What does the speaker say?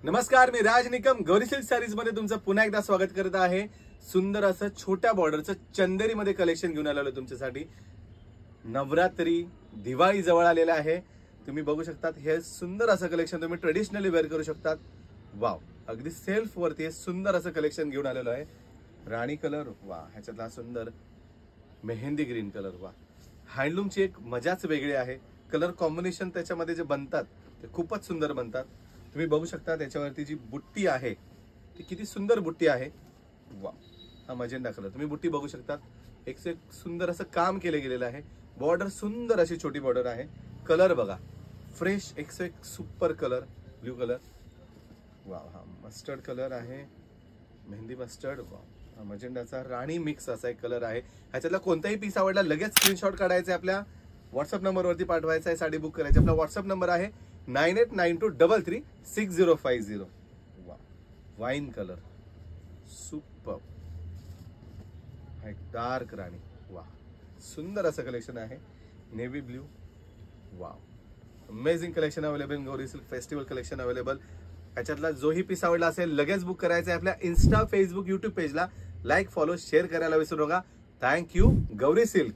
नमस्कार, मी राज Nikam Gauri silk sarees मध्ये तुमचं पुन्हा एकदा स्वागत करत आहे। सुंदर असं छोट्या बॉर्डरचं चंदेरी मध्ये कलेक्शन घेऊन आलेलो तुमच्यासाठी। नवरात्री दिवाळी जवळ आलेला आहे, तुम्ही बघू शकतात हे सुंदर असं कलेक्शन तुम्ही ट्रेडिशनली वेअर करू शकतात। वाव, अगदी सेल्फ वरती सुंदर असं कलेक्शन घेऊन आलेलो आहे। राणी कलर, वा, ह्याच्यातला सुंदर मेहंदी ग्रीन कलर, वा, हँडलूमची एक मजाच वेगळी आहे। कलर कॉम्बिनेशन त्याच्यामध्ये जे बनतात ते खूपच सुंदर बनतात। तुम्ही बघू शकता त्याच्यावरती जी बुट्टी आहे ती किती सुंदर बुट्टी आहे। वा, हा मजेंडा कलर तुम्ही बुट्टी बघू शकता, एक से एक सुंदर असं काम केले गेलेलं आहे। बॉर्डर सुंदर अशी छोटी बॉर्डर आहे। कलर बघा, फ्रेश एक से एक सुपर कलर, ब्ल्यू कलर, वा, हा मस्टर्ड कलर आहे, मेहंदी मस्टर्ड, वा, हा मजेंडाचा राणी मिक्स असा एक कलर आहे। ह्याच्यातला कोणताही पीस आवडला लगेच स्क्रीनशॉट काढायचा आहे, आपल्या व्हॉट्सअप नंबरवरती पाठवायचा आहे, साडी बुक करायची। आपला व्हॉट्सअप नंबर आहे 9892336050। वा, वाईन कलर सुपर, हा एक डार्क राणी, वा, सुंदर असं कलेक्शन आहे। नेव्ही ब्ल्यू, वा, amazing collection available, Gauri silk festival collection available. ह्याच्यातला जोही पीस आवडला असेल लगेच बुक करायचा आहे। आपल्या इंस्टा, फेसबुक, युट्यूब पेजला लाईक, फॉलो, शेअर करायला विसरू नका। Thank you, Gauri silk.